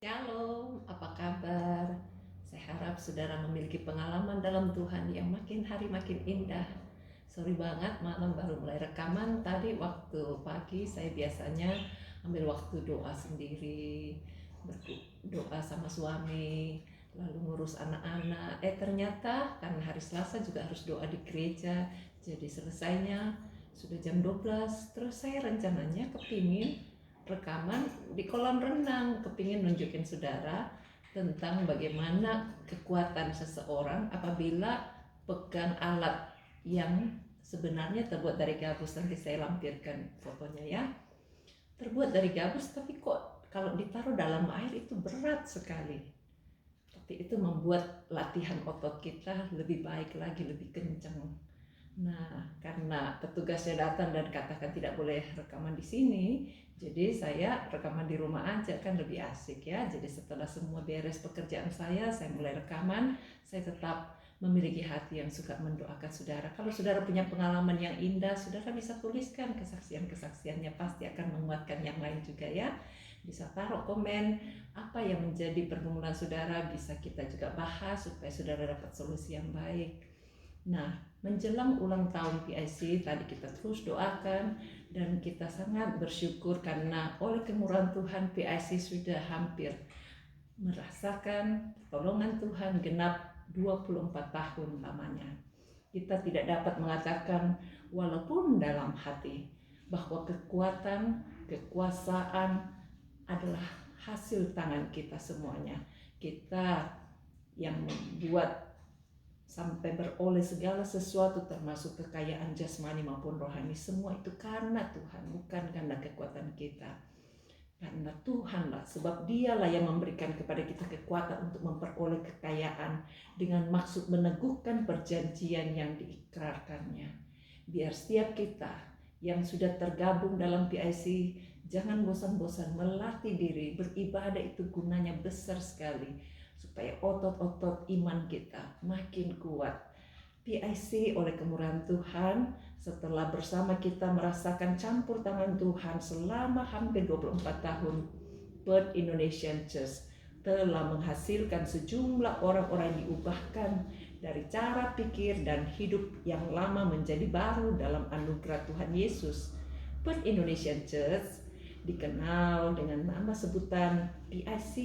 Shalom, apa kabar? Saya harap saudara memiliki pengalaman dalam Tuhan yang makin hari makin indah. Sorry banget, malam baru mulai rekaman. Tadi waktu pagi saya biasanya ambil waktu doa sendiri, doa sama suami, lalu ngurus anak-anak. Ternyata karena hari Selasa juga harus doa di gereja, jadi selesainya sudah jam 12. Terus saya rencananya kepingin rekaman di kolam renang, kepingin nunjukin saudara tentang bagaimana kekuatan seseorang apabila pegang alat yang sebenarnya terbuat dari gabus. Nanti saya lampirkan fotonya ya. Terbuat dari gabus, tapi kok kalau ditaruh dalam air itu berat sekali. Tapi itu membuat latihan otot kita lebih baik lagi, lebih kencang. Nah, karena petugasnya datang dan katakan tidak boleh rekaman di sini, jadi saya rekaman di rumah aja, kan lebih asik ya. Jadi setelah semua beres pekerjaan saya mulai rekaman. Saya tetap memiliki hati yang suka mendoakan saudara. Kalau saudara punya pengalaman yang indah, saudara bisa tuliskan kesaksian-kesaksiannya, pasti akan menguatkan yang lain juga ya. Bisa taruh komen apa yang menjadi pergumulan saudara, bisa kita juga bahas supaya saudara dapat solusi yang baik. Nah, menjelang ulang tahun PIC tadi kita terus doakan dan kita sangat bersyukur karena oleh kemurahan Tuhan PIC sudah hampir merasakan pertolongan Tuhan genap 24 tahun lamanya. Kita tidak dapat mengatakan walaupun dalam hati bahwa kekuatan, kekuasaan adalah hasil tangan kita semuanya. Kita yang membuat sampai beroleh segala sesuatu termasuk kekayaan jasmani maupun rohani, semua itu karena Tuhan, bukan karena kekuatan kita. Karena Tuhanlah, sebab Dialah yang memberikan kepada kita kekuatan untuk memperoleh kekayaan dengan maksud meneguhkan perjanjian yang diikrarkannya. Biar setiap kita yang sudah tergabung dalam PIC jangan bosan-bosan melatih diri. Beribadah itu gunanya besar sekali supaya otot-otot iman kita makin kuat. PIC oleh kemurahan Tuhan, setelah bersama kita merasakan campur tangan Tuhan selama hampir 24 tahun, Perth Indonesian Church telah menghasilkan sejumlah orang-orang yang diubahkan dari cara pikir dan hidup yang lama menjadi baru dalam anugerah Tuhan Yesus. Perth Indonesian Church dikenal dengan nama sebutan PIC,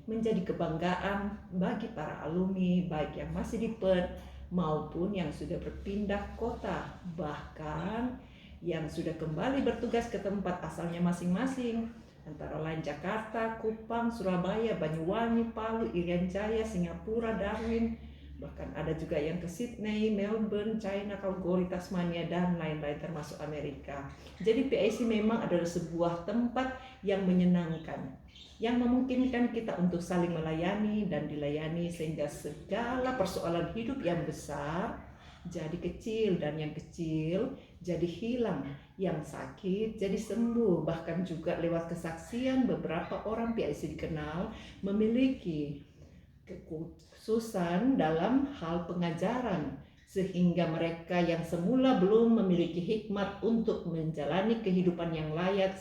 menjadi kebanggaan bagi para alumni baik yang masih di Perth maupun yang sudah berpindah kota, bahkan yang sudah kembali bertugas ke tempat asalnya masing-masing, antara lain Jakarta, Kupang, Surabaya, Banyuwangi, Palu, Irian Jaya, Singapura, Darwin, bahkan ada juga yang ke Sydney, Melbourne, China, Calgary, Tasmania, dan lain-lain termasuk Amerika. Jadi PIC memang adalah sebuah tempat yang menyenangkan, yang memungkinkan kita untuk saling melayani dan dilayani sehingga segala persoalan hidup yang besar jadi kecil dan yang kecil jadi hilang, yang sakit jadi sembuh. Bahkan juga lewat kesaksian beberapa orang PIC dikenal memiliki kekhususan dalam hal pengajaran, sehingga mereka yang semula belum memiliki hikmat untuk menjalani kehidupan yang layak,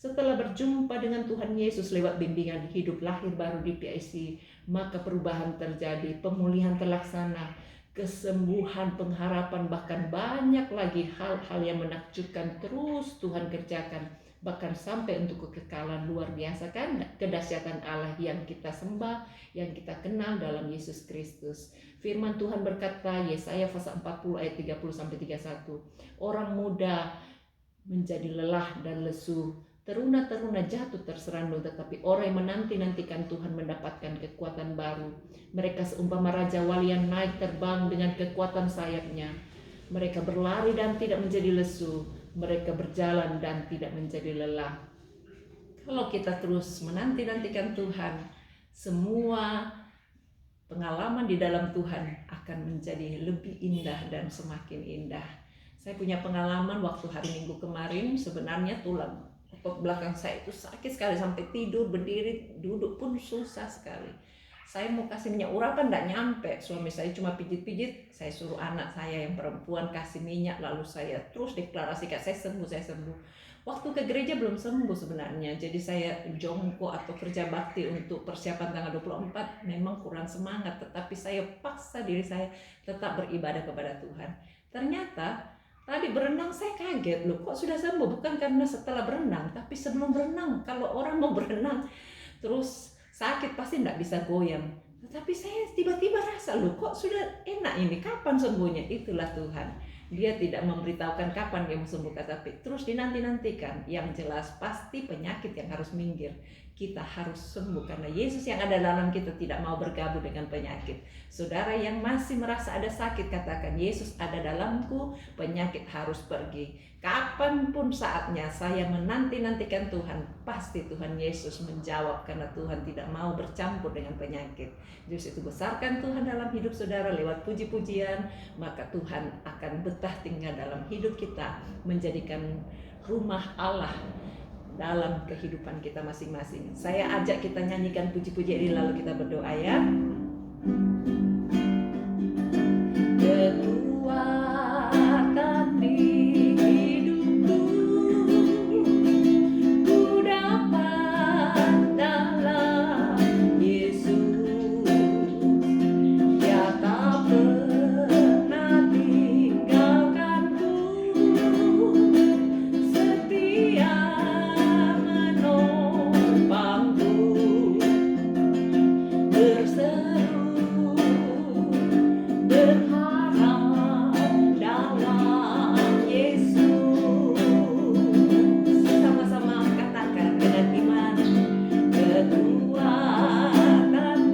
setelah berjumpa dengan Tuhan Yesus lewat bimbingan hidup lahir baru di PIC, maka perubahan terjadi, pemulihan terlaksana, kesembuhan, pengharapan, bahkan banyak lagi hal-hal yang menakjubkan terus Tuhan kerjakan, bahkan sampai untuk kekekalan. Luar biasa kan kedahsyatan Allah yang kita sembah, yang kita kenal dalam Yesus Kristus. Firman Tuhan berkata, Yesaya pasal 40 ayat 30-31, orang muda menjadi lelah dan lesu, teruna-teruna jatuh terserandung, tetapi orang yang menanti-nantikan Tuhan mendapatkan kekuatan baru. Mereka seumpama raja wali yang naik terbang dengan kekuatan sayapnya. Mereka berlari dan tidak menjadi lesu, mereka berjalan dan tidak menjadi lelah. Kalau kita terus menanti-nantikan Tuhan, semua pengalaman di dalam Tuhan akan menjadi lebih indah dan semakin indah. Saya punya pengalaman waktu hari Minggu kemarin, sebenarnya tulang otot belakang saya itu sakit sekali, sampai tidur, berdiri, duduk pun susah sekali. Saya mau kasih minyak urapan tidak nyampe, suami saya cuma pijit-pijit. Saya suruh anak saya yang perempuan kasih minyak, lalu saya terus deklarasikan saya sembuh, saya sembuh. Waktu ke gereja belum sembuh sebenarnya, jadi saya jongkok atau kerja bakti untuk persiapan tanggal 24 memang kurang semangat, tetapi saya paksa diri saya tetap beribadah kepada Tuhan. Ternyata tadi berenang saya kaget loh, kok sudah sembuh, bukan karena setelah berenang, tapi sebelum berenang. Kalau orang mau berenang terus sakit pasti tidak bisa goyang, tetapi saya tiba-tiba rasa loh kok sudah enak ini, kapan sembuhnya? Itulah Tuhan. Dia tidak memberitahukan kapan dia mau sembuh, tapi terus dinanti-nantikan. Yang jelas pasti penyakit yang harus minggir. Kita harus sembuh karena Yesus yang ada dalam kita tidak mau bergabung dengan penyakit. Saudara yang masih merasa ada sakit, katakan, Yesus ada dalamku, penyakit harus pergi. Kapanpun saatnya saya menanti-nantikan Tuhan, pasti Tuhan Yesus menjawab karena Tuhan tidak mau bercampur dengan penyakit. Justru itu besarkan Tuhan dalam hidup saudara lewat puji-pujian, maka Tuhan akan betah tinggal dalam hidup kita, menjadikan rumah Allah dalam kehidupan kita masing-masing. Saya ajak kita nyanyikan puji-pujian ini lalu kita berdoa ya. Kekuatan di hidupku ku dapat dalam Yesus. Dia tak pernah tinggalkanku, setia menopangku, berseru berharap dalam Yesus. Sama-sama katakan dengan iman, kekuatan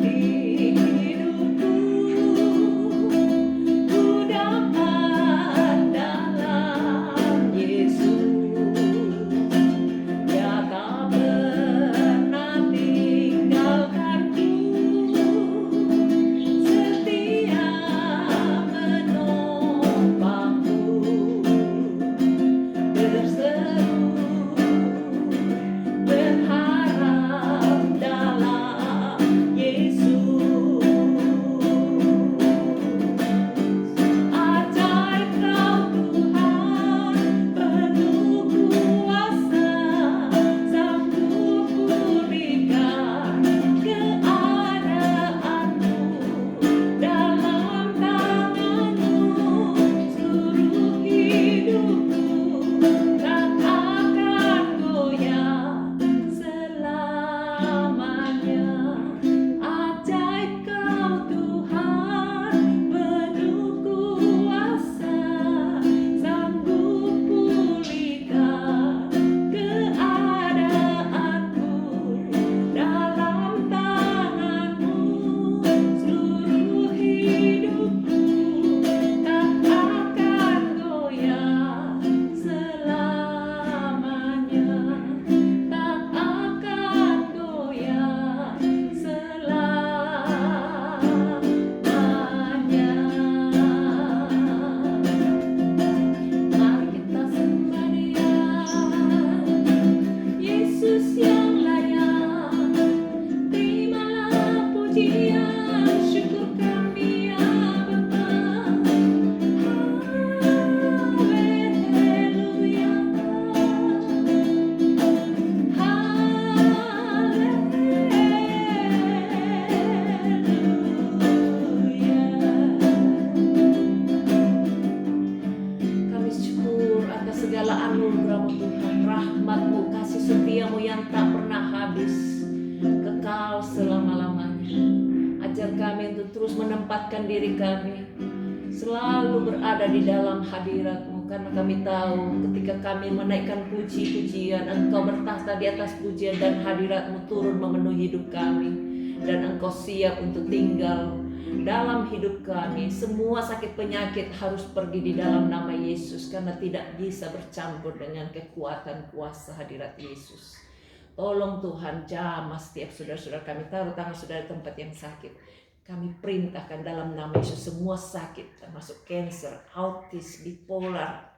di hidupku ku dapat dalam Yesus. Dia tak pernah tinggalkanku, setia menopangku, berseru berharap dalam Yesus. Ajaib Kau Tuhan, penuh kuasa, sanggup pulihkan keadaanku, dalam tangan-Mu seluruh hidupku tak akan goyah selamanya. Ajaib Kau Tuhan, penuh kuasa, sanggup pulihkan keadaanku, dalam tangan-Mu seluruh hidupku tak akan goyah selamanya, tak akan goyah selamanya. Mari kita sembah Dia, Yesus yang layak. Terimalah pujian, syukur kami ya Bapa. Haleluya, haleluya. Kami syukur atas segala anugerah-Mu Tuhan, rahmat-Mu, kasih setia-Mu yang tak pernah habis, kekal selama-lamanya. Ajar kami untuk terus menempatkan diri kami selalu berada di dalam hadirat-Mu, karena kami tahu ketika kami menaikkan puji-pujian, Engkau bertahta di atas pujian dan hadirat-Mu turun memenuhi hidup kami, dan Engkau siap untuk tinggal dalam hidup kami. Semua sakit penyakit harus pergi di dalam nama Yesus, karena tidak bisa bercampur dengan kekuatan kuasa hadirat Yesus. Tolong Tuhan, jamah setiap saudara-saudara kami, taruh tangan saudara di tempat yang sakit. Kami perintahkan dalam nama Yesus semua sakit, termasuk kanker, autis, bipolar,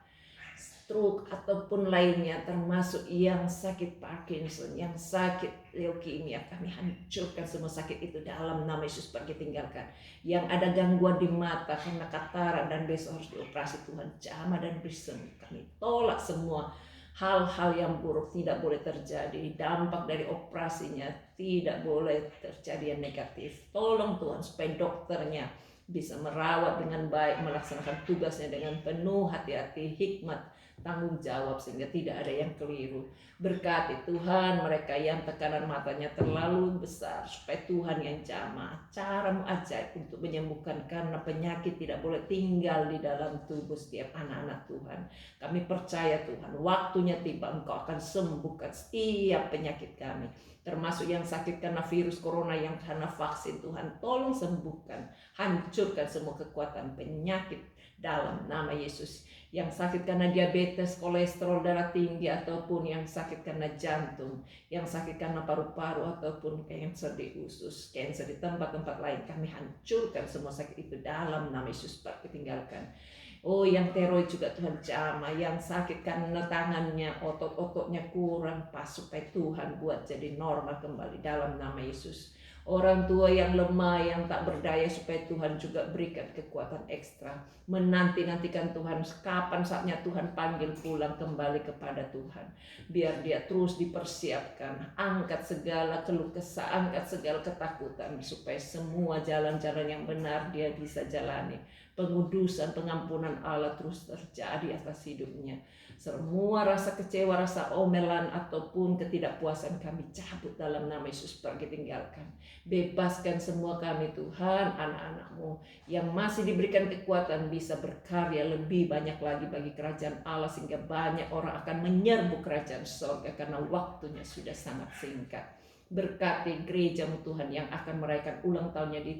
stroke ataupun lainnya, termasuk yang sakit Parkinson, yang sakit leukemia, kami hancurkan semua sakit itu dalam nama Yesus, pergi tinggalkan. Yang ada gangguan di mata karena katarak dan besok harus dioperasi, Tuhan jamah dan beri sembuh, kami tolak semua hal-hal yang buruk tidak boleh terjadi, dampak dari operasinya tidak boleh terjadi yang negatif. Tolong Tuhan supaya dokternya bisa merawat dengan baik, melaksanakan tugasnya dengan penuh hati-hati, hikmat, tanggung jawab sehingga tidak ada yang keliru. Berkati Tuhan mereka yang tekanan matanya terlalu besar, supaya Tuhan yang jamah, cara-Mu ajaib untuk menyembuhkan, karena penyakit tidak boleh tinggal di dalam tubuh setiap anak-anak Tuhan. Kami percaya Tuhan, waktunya tiba, Engkau akan sembuhkan setiap penyakit kami, termasuk yang sakit karena virus corona, yang karena vaksin. Tuhan tolong sembuhkan, hancurkan semua kekuatan penyakit dalam nama Yesus. Yang sakit karena diabetes, kolesterol darah tinggi, ataupun yang sakit karena jantung, yang sakit karena paru-paru, ataupun kanker di usus, kanker di tempat-tempat lain, kami hancurkan semua sakit itu dalam nama Yesus. Pak, tinggalkan. Oh, yang tiroid juga Tuhan jamah, yang sakit karena tangannya, otot-ototnya kurang pas, supaya Tuhan buat jadi normal kembali dalam nama Yesus. Orang tua yang lemah, yang tak berdaya, supaya Tuhan juga berikan kekuatan ekstra, menanti-nantikan Tuhan kapan saatnya Tuhan panggil pulang kembali kepada Tuhan. Biar dia terus dipersiapkan, angkat segala keluh kesah, angkat segala ketakutan, supaya semua jalan-jalan yang benar dia bisa jalani. Pengudusan, pengampunan Allah terus terjadi atas hidupnya. Semua rasa kecewa, rasa omelan, ataupun ketidakpuasan kami cabut dalam nama Yesus. Pergi tinggalkan. Bebaskan semua kami Tuhan, anak-anak-Mu yang masih diberikan kekuatan bisa berkarya lebih banyak lagi bagi kerajaan Allah, sehingga banyak orang akan menyerbu kerajaan surga karena waktunya sudah sangat singkat. Berkati gereja-Mu Tuhan yang akan merayakan ulang tahunnya di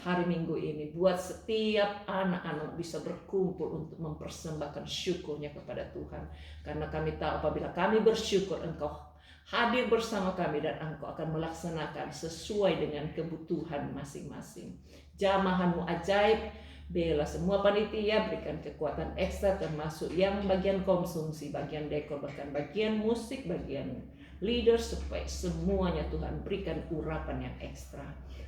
hari Minggu ini, buat setiap anak-anak bisa berkumpul untuk mempersembahkan syukurnya kepada Tuhan. Karena kami tahu apabila kami bersyukur, Engkau hadir bersama kami dan Engkau akan melaksanakan sesuai dengan kebutuhan masing-masing. Jamahan-Mu ajaib, bela semua panitia, berikan kekuatan ekstra, termasuk yang bagian konsumsi, bagian dekor, bahkan bagian musik, bagian leader, supaya semuanya Tuhan berikan urapan yang ekstra.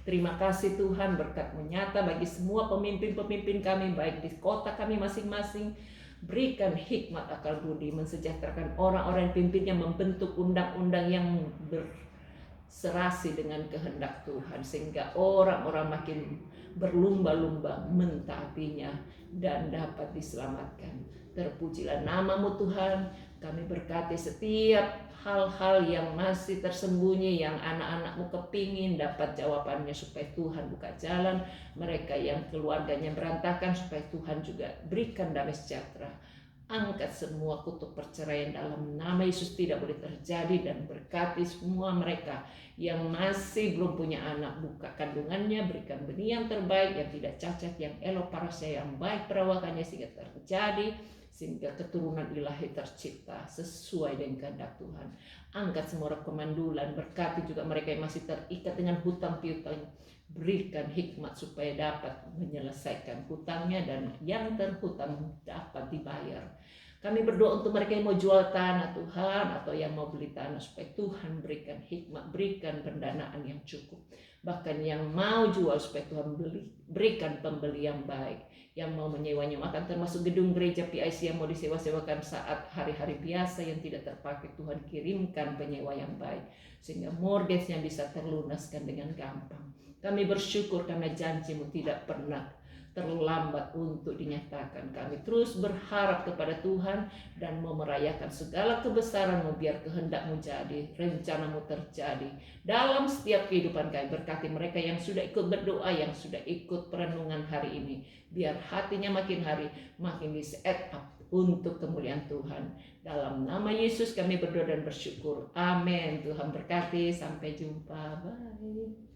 Terima kasih Tuhan, berkat-Mu nyata bagi semua pemimpin-pemimpin kami, baik di kota kami masing-masing. Berikan hikmat, akal budi, mensejahterakan orang-orang yang pimpinnya, membentuk undang-undang yang berserasi dengan kehendak Tuhan, sehingga orang-orang makin berlumba-lumba mentaatinya dan dapat diselamatkan. Terpujilah nama-Mu Tuhan. Kami berkati setiap hal-hal yang masih tersembunyi, yang anak-anak-Mu kepingin dapat jawabannya, supaya Tuhan buka jalan. Mereka yang keluarganya berantakan, supaya Tuhan juga berikan damai sejahtera. Angkat semua kutuk perceraian dalam nama Yesus, tidak boleh terjadi. Dan berkati semua mereka yang masih belum punya anak, buka kandungannya, berikan benih yang terbaik, yang tidak cacat, yang elok parasnya, yang baik perawakannya, sehingga terjadi, sehingga keturunan ilahi tercipta sesuai dengan kehendak Tuhan. Angkat semua orang kemandulan, berkati juga mereka yang masih terikat dengan hutang piutang, berikan hikmat supaya dapat menyelesaikan hutangnya dan yang terhutang dapat dibayar. Kami berdoa untuk mereka yang mau jual tanah Tuhan, atau yang mau beli tanah, supaya Tuhan berikan hikmat, berikan pendanaan yang cukup. Bahkan yang mau jual, supaya Tuhan berikan pembeli yang baik. Yang mau menyewanya makan, termasuk gedung gereja PIC yang mau disewa-sewakan saat hari-hari biasa yang tidak terpakai, Tuhan kirimkan penyewa yang baik, sehingga mortgage-nya bisa terlunaskan dengan gampang. Kami bersyukur karena janji-Mu tidak pernah terlambat untuk dinyatakan. Kami terus berharap kepada Tuhan dan mau merayakan segala kebesaran-Mu, biar kehendak-Mu jadi, rencana-Mu terjadi dalam setiap kehidupan kami. Berkati mereka yang sudah ikut berdoa, yang sudah ikut perenungan hari ini, biar hatinya makin hari makin di set up untuk kemuliaan Tuhan. Dalam nama Yesus kami berdoa dan bersyukur. Amin. Tuhan berkati. Sampai jumpa. Bye.